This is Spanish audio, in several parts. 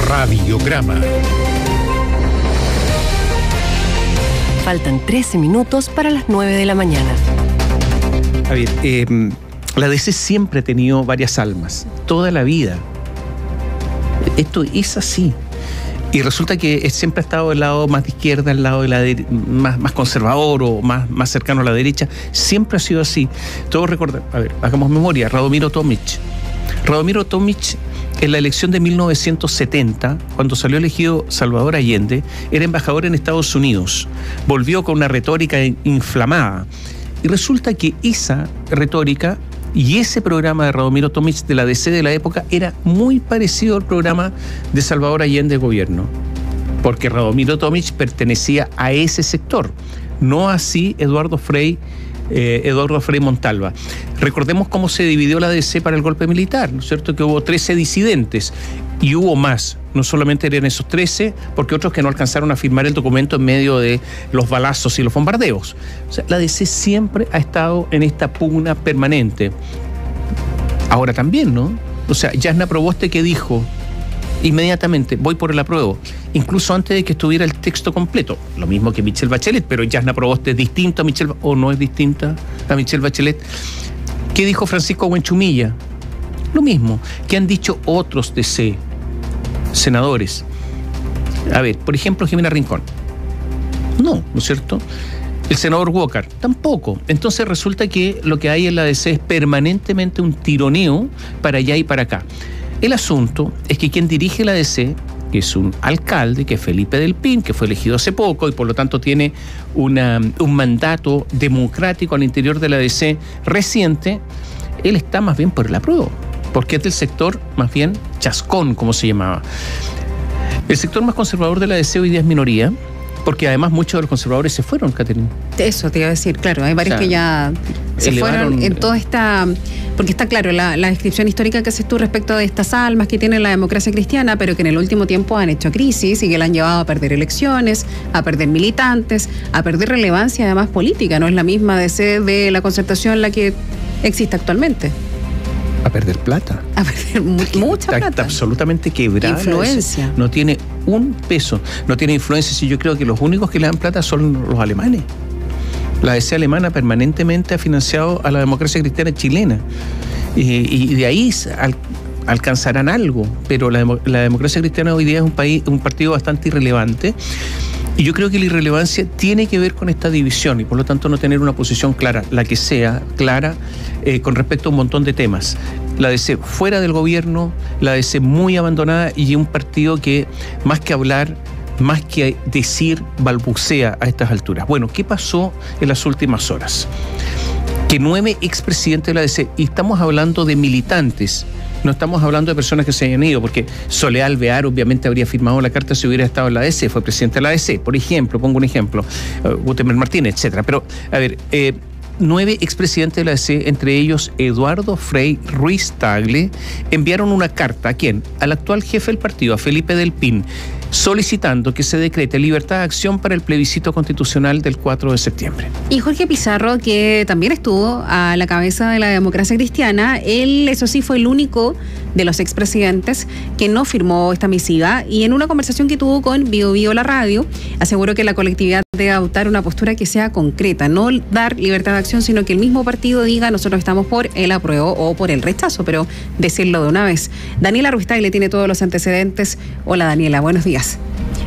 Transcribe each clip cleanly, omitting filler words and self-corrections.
Radiograma. Faltan 13 minutos para las 9 de la mañana. A ver, la DC siempre ha tenido varias almas, toda la vida. Esto es así. Y resulta que siempre ha estado del lado más de izquierda, al lado de la más conservador o más cercano a la derecha. Siempre ha sido así. Todos recuerdan, a ver, hagamos memoria, Radomiro Tomic. Radomiro Tomic, en la elección de 1970, cuando salió elegido Salvador Allende, era embajador en Estados Unidos. Volvió con una retórica inflamada. Y resulta que esa retórica y ese programa de Radomiro Tomic de la DC de la época era muy parecido al programa de Salvador Allende de gobierno, porque Radomiro Tomic pertenecía a ese sector, no así Eduardo Frei Montalva. Recordemos cómo se dividió la DC para el golpe militar, ¿no es cierto? Que hubo 13 disidentes y hubo más. No solamente eran esos 13, porque otros que no alcanzaron a firmar el documento en medio de los balazos y los bombardeos. O sea, la DC siempre ha estado en esta pugna permanente. Ahora también, ¿no? O sea, Jasna Proboste, que dijo inmediatamente, voy por el apruebo, incluso antes de que estuviera el texto completo. Lo mismo que Michelle Bachelet, pero Jasna Proboste es distinto a Michelle, o no es distinta a Michelle Bachelet. ¿Qué dijo Francisco Buenchumilla? Lo mismo que han dicho otros DC senadores. A ver, por ejemplo, Jimena Rincón. ¿No es cierto? El senador Walker, tampoco. Entonces resulta que lo que hay en la DC es permanentemente un tironeo para allá y para acá. El asunto es que quien dirige la DC, que es un alcalde, que es Felipe del Pin, que fue elegido hace poco y por lo tanto tiene un mandato democrático al interior de la DC reciente, él está más bien por el apruebo, porque es del sector más bien chascón, como se llamaba. El sector más conservador de la DC hoy día es minoría, porque además muchos de los conservadores se fueron, Caterina. Eso te iba a decir, claro, hay varios que ya se fueron en toda esta... Porque está claro la descripción histórica que haces tú respecto de estas almas que tiene la democracia cristiana, pero que en el último tiempo han hecho crisis y que la han llevado a perder elecciones, a perder militantes, a perder relevancia además política. No es la misma DC de la Concertación la que existe actualmente. A perder plata. A perder mucha plata. Está absolutamente quebrada. Influencia. No tiene un peso. No tiene influencia. Sí, yo creo que los únicos que le dan plata son los alemanes. La DC alemana permanentemente ha financiado a la democracia cristiana chilena. Y de ahí alcanzarán algo. Pero la democracia cristiana hoy día es un partido bastante irrelevante. Y yo creo que la irrelevancia tiene que ver con esta división y por lo tanto no tener una posición clara, la que sea clara, con respecto a un montón de temas. La DC fuera del gobierno, la DC muy abandonada y un partido que más que hablar, más que decir, balbucea a estas alturas. Bueno, ¿qué pasó en las últimas horas? Que 9 expresidentes de la DC, y estamos hablando de militantes, no estamos hablando de personas que se hayan ido, porque Soledad Alvear obviamente habría firmado la carta si hubiera estado en la DC, fue presidente de la DC, por ejemplo, pongo un ejemplo, Gutenberg Martínez, etcétera. Pero, a ver, 9 expresidentes de la DC, entre ellos Eduardo Frei Ruiz Tagle, enviaron una carta, ¿a quién? Al actual jefe del partido, a Felipe del Pin, solicitando que se decrete libertad de acción para el plebiscito constitucional del 4 de septiembre. Y Jorge Pizarro, que también estuvo a la cabeza de la democracia cristiana, él, eso sí, fue el único de los expresidentes que no firmó esta misiva, y en una conversación que tuvo con Bio Bio la radio, aseguró que la colectividad debe adoptar una postura que sea concreta, no dar libertad de acción, sino que el mismo partido diga nosotros estamos por el apruebo o por el rechazo, pero decirlo de una vez. Daniela Ruiz Tagle tiene todos los antecedentes. Hola Daniela, buenos días.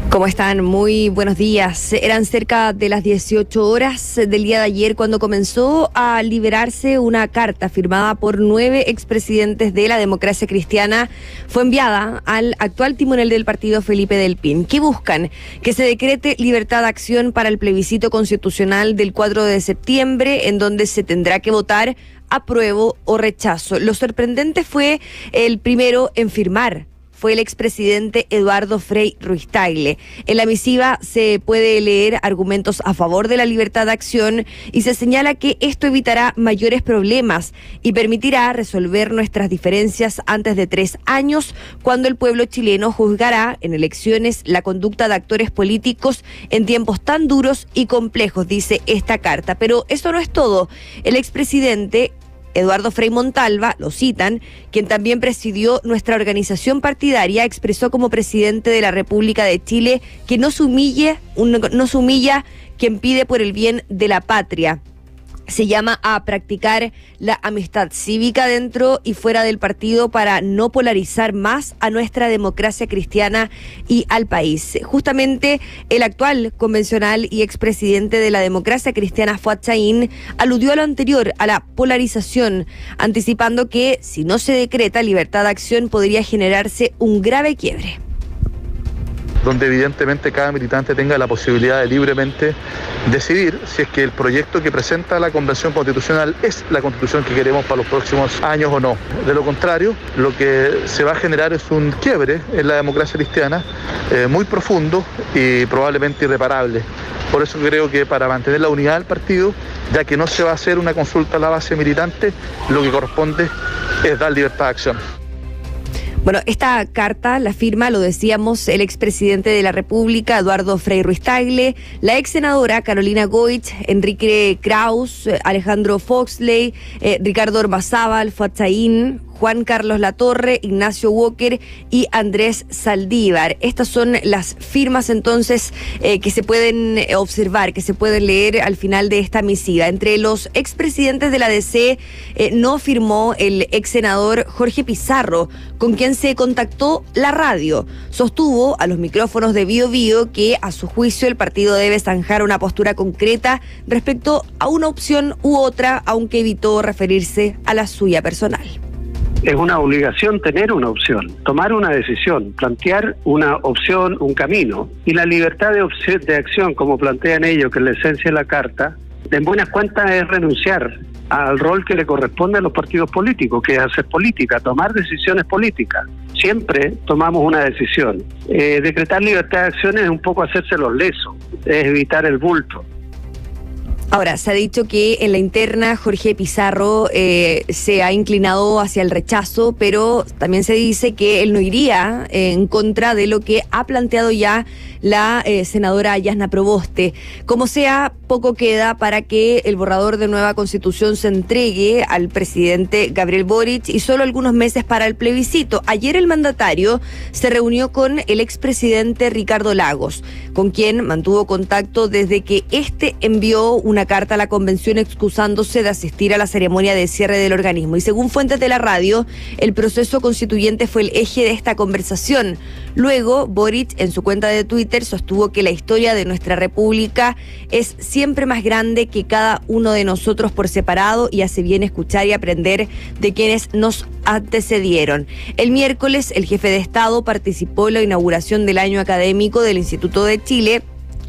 ¿Cómo están? Muy buenos días. Eran cerca de las 18 horas del día de ayer cuando comenzó a liberarse una carta firmada por 9 expresidentes de la democracia cristiana. Fue enviada al actual timonel del partido, Felipe del Pin. ¿Qué buscan? Que se decrete libertad de acción para el plebiscito constitucional del 4 de septiembre, en donde se tendrá que votar apruebo o rechazo. Lo sorprendente fue el primero en firmar. Fue el expresidente Eduardo Frei Ruiz Tagle. En la misiva se puede leer argumentos a favor de la libertad de acción y se señala que esto evitará mayores problemas y permitirá resolver nuestras diferencias antes de 3 años, cuando el pueblo chileno juzgará en elecciones la conducta de actores políticos en tiempos tan duros y complejos, dice esta carta. Pero eso no es todo. El expresidente Eduardo Frei Montalva, lo citan, quien también presidió nuestra organización partidaria, expresó como presidente de la República de Chile que no se humilla quien pide por el bien de la patria. Se llama a practicar la amistad cívica dentro y fuera del partido para no polarizar más a nuestra democracia cristiana y al país. Justamente el actual convencional y expresidente de la democracia cristiana, Fuad Chahín, aludió a lo anterior, a la polarización, anticipando que si no se decreta libertad de acción podría generarse un grave quiebre. Donde evidentemente cada militante tenga la posibilidad de libremente decidir si es que el proyecto que presenta la Convención Constitucional es la Constitución que queremos para los próximos años o no. De lo contrario, lo que se va a generar es un quiebre en la democracia cristiana muy profundo y probablemente irreparable. Por eso creo que para mantener la unidad del partido, ya que no se va a hacer una consulta a la base militante, lo que corresponde es dar libertad de acción. Bueno, esta carta la firma, lo decíamos, el expresidente de la República, Eduardo Frei Ruiz-Tagle, la ex senadora Carolina Goich, Enrique Kraus, Alejandro Foxley, Ricardo Ormazábal, Fuad Chahín, Juan Carlos Latorre, Ignacio Walker y Andrés Saldívar. Estas son las firmas entonces que se pueden observar, que se pueden leer al final de esta misiva. Entre los expresidentes de la DC no firmó el ex senador Jorge Pizarro, con quien se contactó la radio. Sostuvo a los micrófonos de Bío Bío que a su juicio el partido debe zanjar una postura concreta respecto a una opción u otra, aunque evitó referirse a la suya personal. Es una obligación tener una opción, tomar una decisión, plantear una opción, un camino. Y la libertad de acción, como plantean ellos, que es la esencia de la Carta, en buenas cuentas es renunciar al rol que le corresponde a los partidos políticos, que es hacer política, tomar decisiones políticas. Siempre tomamos una decisión. Decretar libertad de acción es un poco hacerse los lesos, es evitar el bulto. Ahora, se ha dicho que en la interna Jorge Pizarro se ha inclinado hacia el rechazo, pero también se dice que él no iría en contra de lo que ha planteado ya la senadora Yasna Proboste. Como sea, poco queda para que el borrador de nueva constitución se entregue al presidente Gabriel Boric y solo algunos meses para el plebiscito. Ayer el mandatario se reunió con el expresidente Ricardo Lagos, con quien mantuvo contacto desde que este envió una carta a la convención excusándose de asistir a la ceremonia de cierre del organismo. Y según fuentes de la radio, el proceso constituyente fue el eje de esta conversación. Luego, Boric, en su cuenta de Twitter, sostuvo que la historia de nuestra república es siempre más grande que cada uno de nosotros por separado y hace bien escuchar y aprender de quienes nos antecedieron. El miércoles, el jefe de Estado participó en la inauguración del año académico del Instituto de Chile,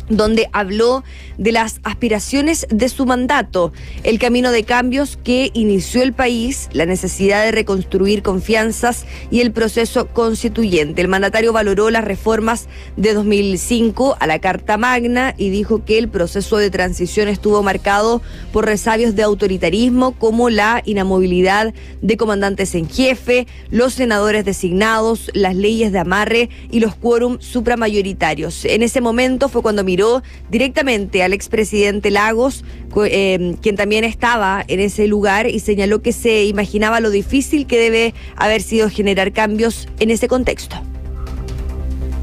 donde habló de las aspiraciones de su mandato, el camino de cambios que inició el país, la necesidad de reconstruir confianzas y el proceso constituyente. El mandatario valoró las reformas de 2005 a la Carta Magna y dijo que el proceso de transición estuvo marcado por resabios de autoritarismo como la inamovilidad de comandantes en jefe, los senadores designados, las leyes de amarre y los quórum supramayoritarios. En ese momento fue cuando miró directamente al expresidente Lagos, quien también estaba en ese lugar, y señaló que se imaginaba lo difícil que debe haber sido generar cambios en ese contexto.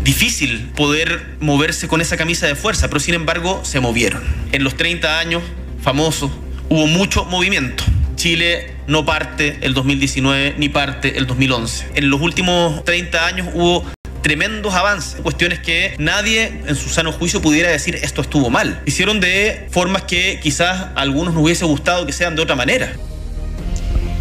Difícil poder moverse con esa camisa de fuerza, pero sin embargo se movieron. En los 30 años famosos hubo mucho movimiento. Chile no parte el 2019 ni parte el 2011. En los últimos 30 años hubo tremendos avances, cuestiones que nadie en su sano juicio pudiera decir esto estuvo mal. Hicieron de formas que quizás a algunos nos hubiese gustado que sean de otra manera.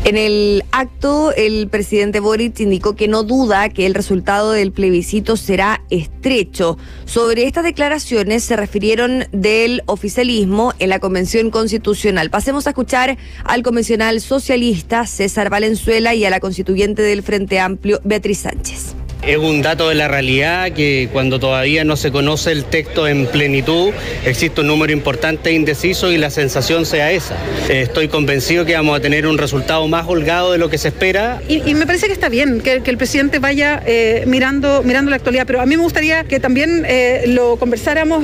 En el acto, el presidente Boric indicó que no duda que el resultado del plebiscito será estrecho. Sobre estas declaraciones se refirieron del oficialismo en la Convención Constitucional. Pasemos a escuchar al convencional socialista César Valenzuela y a la constituyente del Frente Amplio, Beatriz Sánchez. Es un dato de la realidad que cuando todavía no se conoce el texto en plenitud, existe un número importante de indecisos y la sensación sea esa. Estoy convencido que vamos a tener un resultado más holgado de lo que se espera. Y me parece que está bien que el presidente vaya mirando la actualidad, pero a mí me gustaría que también lo conversáramos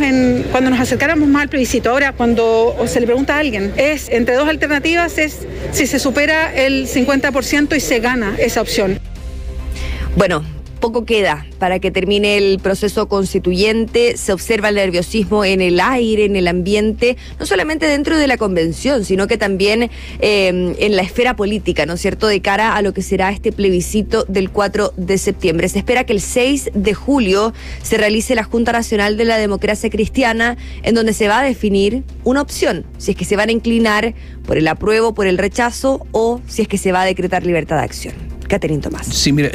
cuando nos acercáramos más al plebiscito. Ahora, cuando se le pregunta a alguien, es entre dos alternativas, es si se supera el 50% y se gana esa opción. Bueno, poco queda para que termine el proceso constituyente. Se observa el nerviosismo en el aire, en el ambiente, no solamente dentro de la convención, sino que también en la esfera política, ¿no es cierto?, de cara a lo que será este plebiscito del 4 de septiembre. Se espera que el 6 de julio se realice la Junta Nacional de la Democracia Cristiana, en donde se va a definir una opción, si es que se van a inclinar por el apruebo, por el rechazo, o si es que se va a decretar libertad de acción. Catherine Tomás. Sí, mira,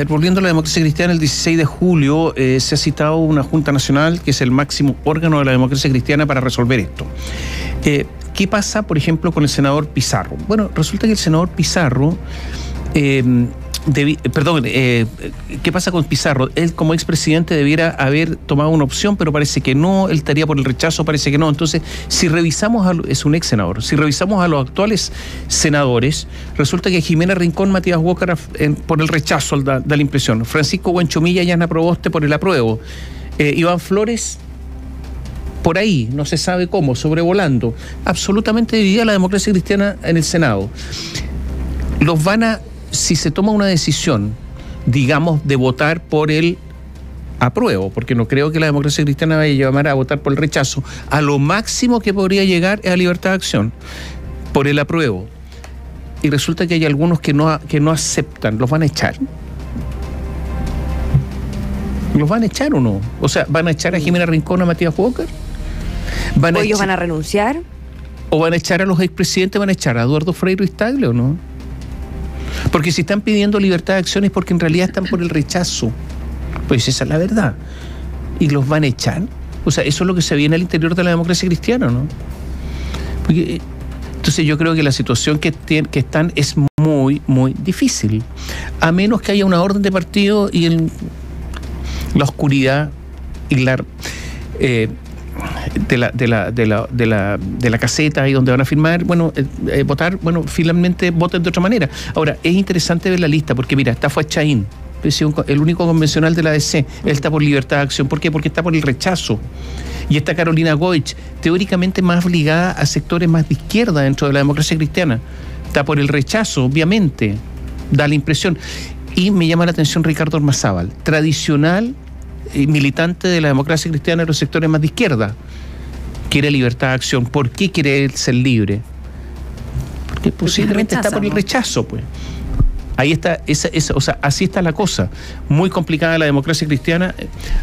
volviendo a la democracia cristiana, el 16 de julio se ha citado una Junta Nacional, que es el máximo órgano de la democracia cristiana, para resolver esto. ¿Qué pasa, por ejemplo, con el senador Pizarro? Bueno, resulta que el senador Pizarro... ¿qué pasa con Pizarro? Él, como expresidente, debiera haber tomado una opción, pero parece que no. Él estaría por el rechazo, parece que no. Entonces, si revisamos, es un ex senador, si revisamos a los actuales senadores, resulta que Jimena Rincón, Matías Walker por el rechazo, da la impresión. Francisco Buenchomilla y Yana Proboste por el apruebo. Iván Flores, por ahí, no se sabe cómo, sobrevolando. Absolutamente dividida la democracia cristiana en el Senado. Si se toma una decisión, digamos, de votar por el apruebo, porque no creo que la democracia cristiana vaya a llamar a votar por el rechazo, a lo máximo que podría llegar es a libertad de acción, por el apruebo. Y resulta que hay algunos que no aceptan, ¿los van a echar? ¿Los van a echar o no? O sea, ¿van a echar a Jimena Rincón, a Matías Walker? ¿O ellos van a renunciar? ¿O van a echar a los expresidentes? ¿Van a echar a Eduardo Frei Tagle o no? Porque si están pidiendo libertad de acción es porque en realidad están por el rechazo. Pues esa es la verdad. ¿Y los van a echar? O sea, eso es lo que se viene al interior de la democracia cristiana, ¿no? Porque, entonces yo creo que la situación que están es muy, muy difícil. A menos que haya una orden de partido y en la oscuridad y de la caseta ahí donde van a firmar, votar, finalmente voten de otra manera. Ahora, es interesante ver la lista, porque mira, está Fuad Chahín, el único convencional de la ADC, él está por libertad de acción. ¿Por qué? Porque está por el rechazo. Y está Carolina Goich, teóricamente más ligada a sectores más de izquierda dentro de la democracia cristiana. Está por el rechazo, obviamente, da la impresión. Y me llama la atención Ricardo Ormazábal, tradicional militante de la democracia cristiana en los sectores más de izquierda. Quiere libertad de acción. ¿Por qué quiere él ser libre? Porque posiblemente está por el rechazo, pues. Ahí está, o sea, así está la cosa. Muy complicada la democracia cristiana.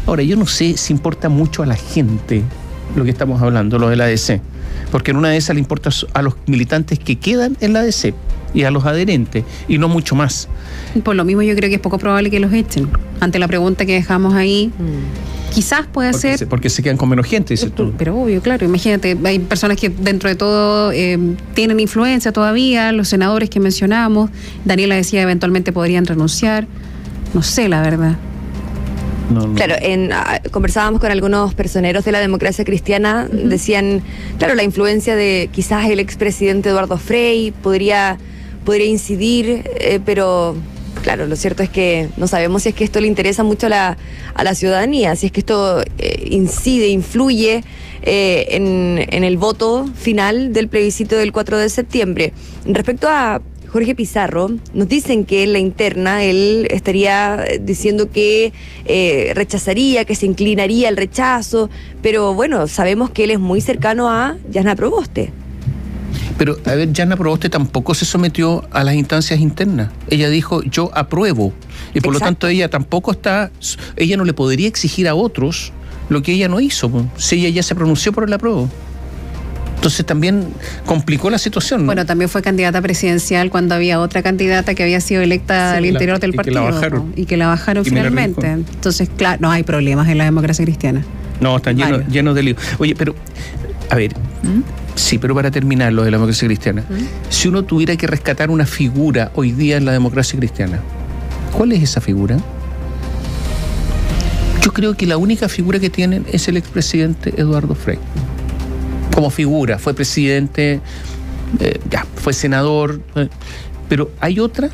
Ahora, yo no sé si importa mucho a la gente lo que estamos hablando, lo de la ADC. Porque en una de esas le importa a los militantes que quedan en la ADC y a los adherentes, y no mucho más. Por lo mismo yo creo que es poco probable que los echen. Ante la pregunta que dejamos ahí, quizás puede ser... Porque se quedan con menos gente, dices tú. Pero obvio, claro, imagínate, hay personas que dentro de todo tienen influencia todavía, los senadores que mencionamos, Daniela decía eventualmente podrían renunciar, no sé la verdad. No. Claro, conversábamos con algunos personeros de la democracia cristiana, decían, claro, la influencia de quizás el expresidente Eduardo Frei podría incidir, pero claro, lo cierto es que no sabemos si es que esto le interesa mucho a la ciudadanía, si es que esto influye en el voto final del plebiscito del 4 de septiembre. Respecto a Jorge Pizarro, nos dicen que en la interna él estaría diciendo que rechazaría, que se inclinaría al rechazo, pero bueno, sabemos que él es muy cercano a Yana Proboste. Pero, a ver, Yana Proboste tampoco se sometió a las instancias internas. Ella dijo, yo apruebo. Y por lo tanto ella tampoco ella no le podría exigir a otros lo que ella no hizo, si ella ya se pronunció por el apruebo. Entonces también complicó la situación, ¿no? Bueno, también fue candidata presidencial cuando había otra candidata que había sido electa al interior del partido. Y que la bajaron finalmente. Entonces, claro, no hay problemas en la democracia cristiana. No, están llenos de lío. Oye, pero, a ver, sí, pero para terminar lo de la democracia cristiana, si uno tuviera que rescatar una figura hoy día en la democracia cristiana, ¿cuál es esa figura? Yo creo que la única figura que tienen es el expresidente Eduardo Frei. Como figura, fue presidente, fue senador, pero ¿hay otra?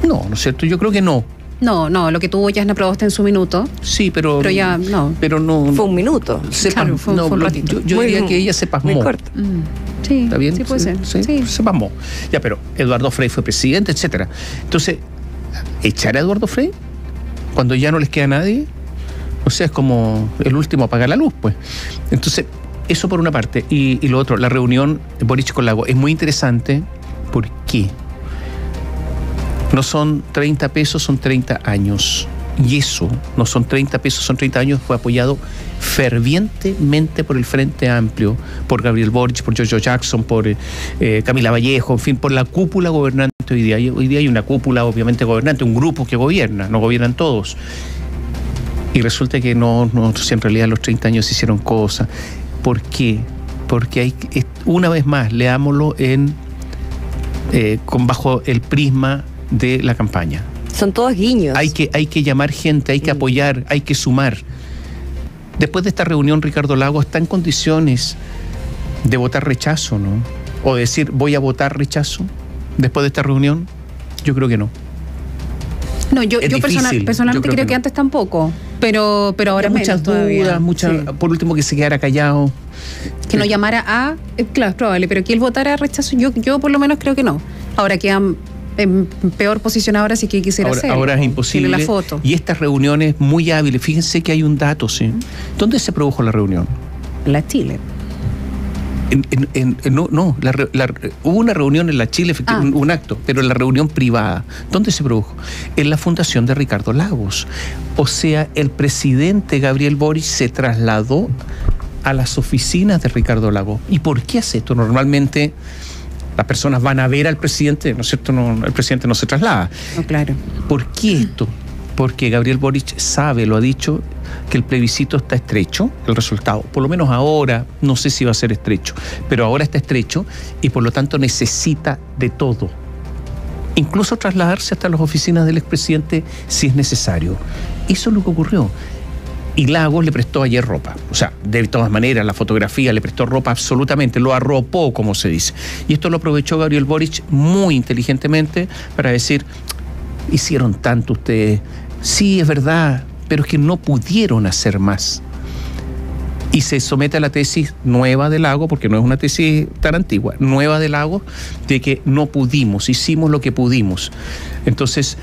No, ¿no es cierto? Yo creo que no. No, lo que tuvo Jasna Proboste en su minuto. Sí, pero ya no. Pero no. Fue un minuto. Claro, fue un ratito. Yo diría que ella se pasmó. Muy corto. Sí, ¿está bien? Sí, puede ser. Sí, se pasmó. Ya, pero Eduardo Frei fue presidente, etcétera. Entonces, ¿echar a Eduardo Frei cuando ya no les queda nadie? O sea, es como el último a apagar la luz, pues. Entonces, eso por una parte. Y lo otro, la reunión de Boric con Lagos es muy interesante. ¿Por qué? No son 30 pesos, son 30 años. Y eso, no son 30 pesos, son 30 años, fue apoyado fervientemente por el Frente Amplio, por Gabriel Boric, por Giorgio Jackson, por Camila Vallejo, en fin, por la cúpula gobernante hoy día. Hoy día hay una cúpula obviamente gobernante, un grupo que gobierna, no gobiernan todos. Y resulta que no, si en realidad los 30 años se hicieron cosas. ¿Por qué? Porque hay, una vez más, leámoslo bajo el prisma de la campaña. Son todos guiños. Hay que llamar gente, hay que apoyar, hay que sumar. Después de esta reunión, Ricardo Lagos está en condiciones de votar rechazo, ¿no? O decir, voy a votar rechazo después de esta reunión. Yo creo que no. No, yo personalmente creo que antes tampoco, pero ahora muchas dudas, por último que se quedara callado. Que no llamara a, claro, es probable, pero que él votara rechazo, yo por lo menos creo que no. Ahora quedan en peor posición ahora, sí que quisiera hacer. Ahora es imposible. Tiene la foto. Y estas reuniones muy hábiles, fíjense que hay un dato, ¿sí? ¿Dónde se produjo la reunión? La Chile. Hubo una reunión en la Chile, efectivamente, un acto, pero en la reunión privada. ¿Dónde se produjo? En la fundación de Ricardo Lagos. O sea, el presidente Gabriel Boric se trasladó a las oficinas de Ricardo Lagos. ¿Y por qué hace esto? Normalmente las personas van a ver al presidente, ¿no es cierto? El presidente no se traslada. No, claro. ¿Por qué esto? Porque Gabriel Boric sabe, lo ha dicho, que el plebiscito está estrecho, el resultado. Por lo menos ahora, no sé si va a ser estrecho, pero ahora está estrecho y por lo tanto necesita de todo. Incluso trasladarse hasta las oficinas del expresidente si es necesario. Eso es lo que ocurrió. Y Lagos le prestó ayer ropa. O sea, de todas maneras, la fotografía le prestó ropa absolutamente, lo arropó, como se dice. Y esto lo aprovechó Gabriel Boric muy inteligentemente para decir, hicieron tanto ustedes. Sí, es verdad, pero es que no pudieron hacer más. Y se somete a la tesis nueva de Lagos, porque no es una tesis tan antigua, nueva de Lagos, de que no pudimos, hicimos lo que pudimos. Entonces,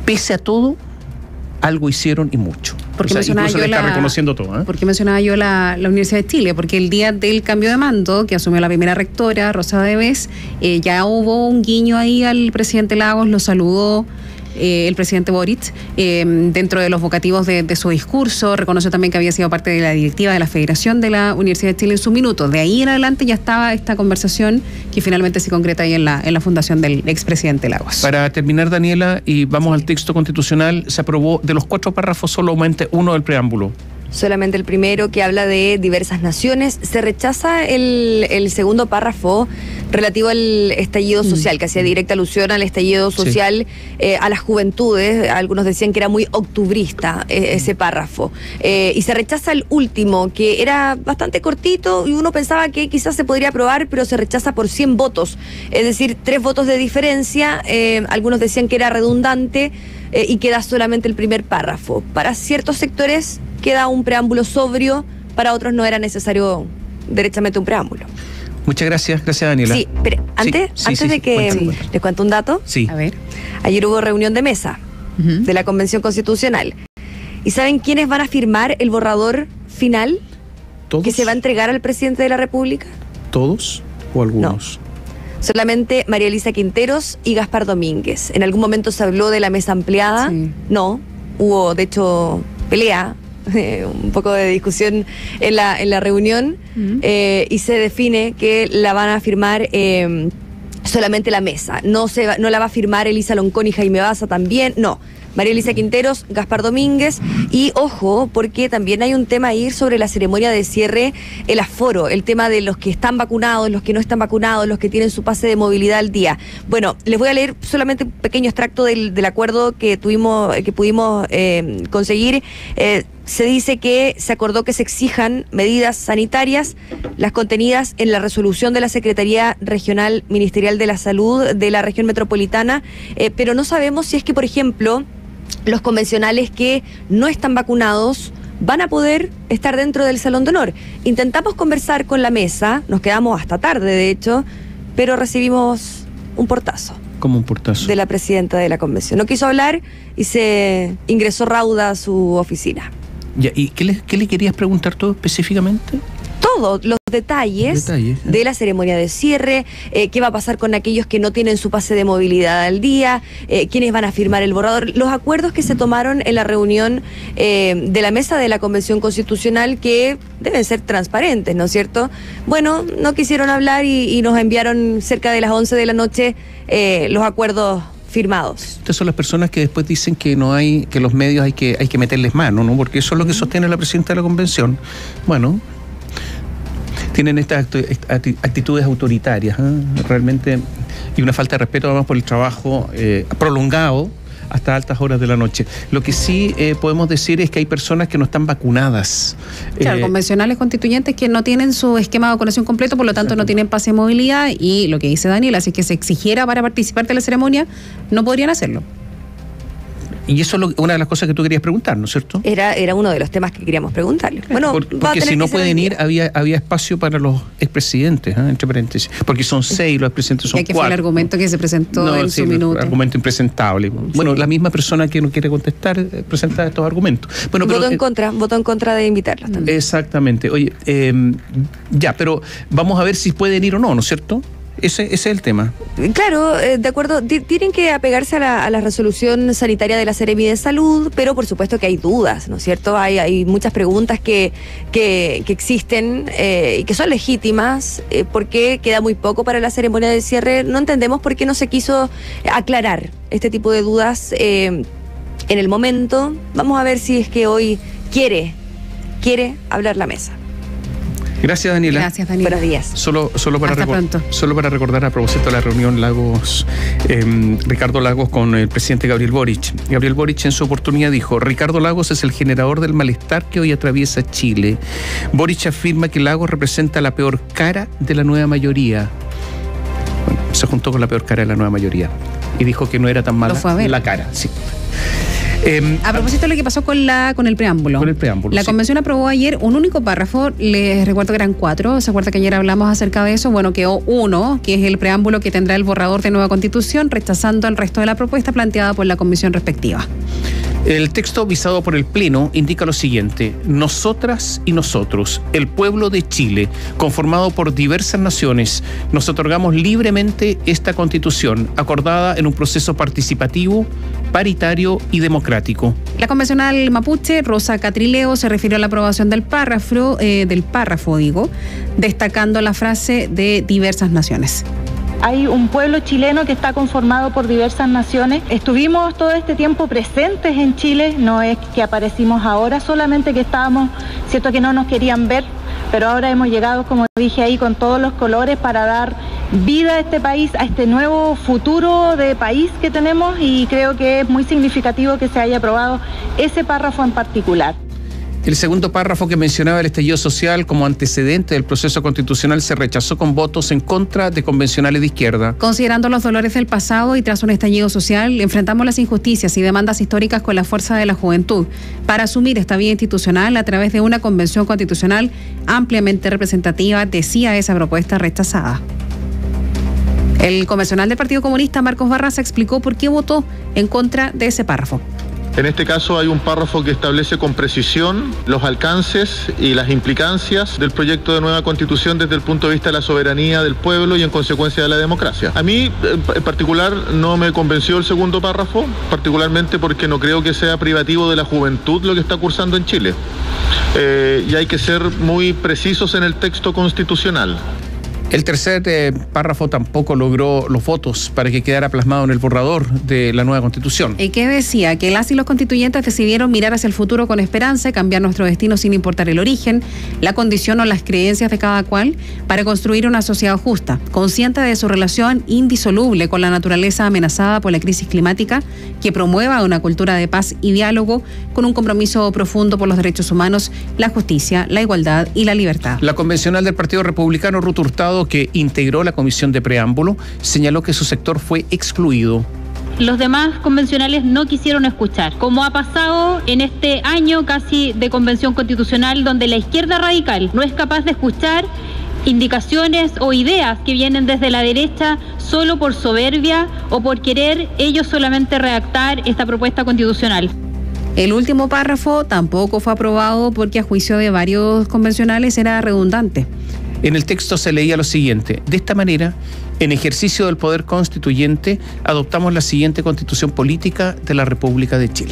pese a todo, algo hicieron y mucho. Porque incluso le está reconociendo todo. Porque mencionaba yo la Universidad de Chile, porque el día del cambio de mando, que asumió la primera rectora, Rosa Debes, ya hubo un guiño ahí al presidente Lagos, lo saludó el presidente Boric, dentro de los vocativos de su discurso, reconoció también que había sido parte de la directiva de la Federación de la Universidad de Chile en su minuto. De ahí en adelante ya estaba esta conversación que finalmente se concreta ahí en la fundación del expresidente Lagos. Para terminar, Daniela, y vamos al texto constitucional, se aprobó de los 4 párrafos solamente uno del preámbulo. Solamente el primero, que habla de diversas naciones. Se rechaza el segundo párrafo relativo al estallido social, que hacía directa alusión al estallido social, a las juventudes. Algunos decían que era muy octubrista ese párrafo. Y se rechaza el último, que era bastante cortito y uno pensaba que quizás se podría aprobar, pero se rechaza por 100 votos. Es decir, 3 votos de diferencia. Algunos decían que era redundante y queda solamente el primer párrafo. Para ciertos sectores queda un preámbulo sobrio, para otros no era necesario derechamente un preámbulo. Muchas gracias, Daniela. Sí, pero antes de que les cuente un dato, a ver. Ayer hubo reunión de mesa de la Convención Constitucional. ¿Y saben quiénes van a firmar el borrador final? ¿Todos? ¿Que se va a entregar al presidente de la República? ¿Todos o algunos? No. Solamente María Elisa Quinteros y Gaspar Domínguez. En algún momento se habló de la mesa ampliada. Sí. No, hubo de hecho pelea, un poco de discusión en la reunión, y se define que la van a firmar solamente la mesa. No la va a firmar Elisa Loncón y Jaime Baza también, no. María Elisa Quinteros, Gaspar Domínguez, y ojo, porque también hay un tema ahí sobre la ceremonia de cierre, el aforo, el tema de los que están vacunados, los que no están vacunados, los que tienen su pase de movilidad al día. Bueno, les voy a leer solamente un pequeño extracto del acuerdo que pudimos conseguir. Se dice que se acordó que se exijan medidas sanitarias, las contenidas en la resolución de la Secretaría Regional Ministerial de la Salud de la región metropolitana, pero no sabemos si es que, por ejemplo, los convencionales que no están vacunados van a poder estar dentro del Salón de Honor. Intentamos conversar con la mesa, nos quedamos hasta tarde, de hecho, pero recibimos un portazo. ¿Cómo un portazo? De la presidenta de la convención. No quiso hablar y se ingresó rauda a su oficina. Ya, ¿y qué le querías preguntar todo específicamente? Todos los detalles de la ceremonia de cierre, qué va a pasar con aquellos que no tienen su pase de movilidad al día, quiénes van a firmar el borrador, los acuerdos que se tomaron en la reunión de la mesa de la Convención Constitucional, que deben ser transparentes, ¿no es cierto? Bueno, no quisieron hablar y nos enviaron cerca de las 11 de la noche los acuerdos firmados. Estas son las personas que después dicen que no hay, que los medios hay que meterles mano, ¿no? Porque eso es lo que sostiene la presidenta de la convención. Bueno, tienen estas actitudes autoritarias, realmente, y una falta de respeto además por el trabajo prolongado hasta altas horas de la noche. Lo que sí podemos decir es que hay personas que no están vacunadas. Claro, convencionales constituyentes que no tienen su esquema de vacunación completo, por lo tanto no tienen pase de movilidad, y lo que dice Daniela, si es que se exigiera para participar de la ceremonia, no podrían hacerlo. Y eso es una de las cosas que tú querías preguntar, ¿no es cierto? Era uno de los temas que queríamos preguntarle. Bueno, porque si no pueden ir, había espacio para los expresidentes, entre paréntesis, porque son 6, los expresidentes son 4. Fue el argumento que se presentó en su minuto. Argumento impresentable. Bueno, la misma persona que no quiere contestar presenta estos argumentos. Bueno, votó en contra de invitarlos también. Exactamente. Oye, pero vamos a ver si pueden ir o no, ¿no es cierto? Ese es el tema. Claro, de acuerdo, tienen que apegarse a la resolución sanitaria de la Seremi de Salud, pero por supuesto que hay dudas, ¿no es cierto? Hay muchas preguntas que existen y que son legítimas, porque queda muy poco para la ceremonia de cierre. No entendemos por qué no se quiso aclarar este tipo de dudas en el momento. Vamos a ver si es que hoy quiere hablar la mesa. Gracias, Daniela. Gracias, Daniela. Buenos días. Solo para recordar a propósito de la reunión Ricardo Lagos con el presidente Gabriel Boric. Gabriel Boric en su oportunidad dijo: Ricardo Lagos es el generador del malestar que hoy atraviesa Chile. Boric afirma que Lagos representa la peor cara de la nueva mayoría. Bueno, se juntó con la peor cara de la nueva mayoría y dijo que no era tan mala la cara. Sí. A propósito de lo que pasó con el preámbulo. La convención aprobó ayer un único párrafo, les recuerdo que eran 4, ¿se acuerda que ayer hablamos acerca de eso? Bueno, quedó uno, que es el preámbulo que tendrá el borrador de nueva constitución, rechazando el resto de la propuesta planteada por la comisión respectiva. El texto visado por el Pleno indica lo siguiente: nosotras y nosotros, el pueblo de Chile, conformado por diversas naciones, nos otorgamos libremente esta constitución, acordada en un proceso participativo, paritario y democrático. La convencional mapuche, Rosa Catrileo, se refirió a la aprobación del párrafo, destacando la frase de diversas naciones. Hay un pueblo chileno que está conformado por diversas naciones. Estuvimos todo este tiempo presentes en Chile, no es que aparecimos ahora, solamente que estábamos, cierto que no nos querían ver, pero ahora hemos llegado, como dije ahí, con todos los colores para dar vida a este país, a este nuevo futuro de país que tenemos, y creo que es muy significativo que se haya aprobado ese párrafo en particular. El segundo párrafo, que mencionaba el estallido social como antecedente del proceso constitucional, se rechazó con votos en contra de convencionales de izquierda. Considerando los dolores del pasado y tras un estallido social, enfrentamos las injusticias y demandas históricas con la fuerza de la juventud para asumir esta vía institucional a través de una convención constitucional ampliamente representativa, decía esa propuesta rechazada. El convencional del Partido Comunista, Marcos Barraza, explicó por qué votó en contra de ese párrafo. En este caso hay un párrafo que establece con precisión los alcances y las implicancias del proyecto de nueva constitución desde el punto de vista de la soberanía del pueblo y en consecuencia de la democracia. A mí en particular no me convenció el segundo párrafo, particularmente porque no creo que sea privativo de la juventud lo que está cursando en Chile. Y hay que ser muy precisos en el texto constitucional. El tercer párrafo tampoco logró los votos para que quedara plasmado en el borrador de la nueva Constitución. ¿Y qué decía? Que las y los constituyentes decidieron mirar hacia el futuro con esperanza y cambiar nuestro destino sin importar el origen, la condición o las creencias de cada cual, para construir una sociedad justa, consciente de su relación indisoluble con la naturaleza amenazada por la crisis climática, que promueva una cultura de paz y diálogo con un compromiso profundo por los derechos humanos, la justicia, la igualdad y la libertad. La convencional del Partido Republicano, Ruth Hurtado, que integró la comisión de preámbulo, señaló que su sector fue excluido. Los demás convencionales no quisieron escuchar, como ha pasado en este año casi de convención constitucional, donde la izquierda radical no es capaz de escuchar indicaciones o ideas que vienen desde la derecha solo por soberbia o por querer ellos solamente redactar esta propuesta constitucional. El último párrafo tampoco fue aprobado porque a juicio de varios convencionales era redundante. En el texto se leía lo siguiente: de esta manera, en ejercicio del poder constituyente, adoptamos la siguiente Constitución Política de la República de Chile.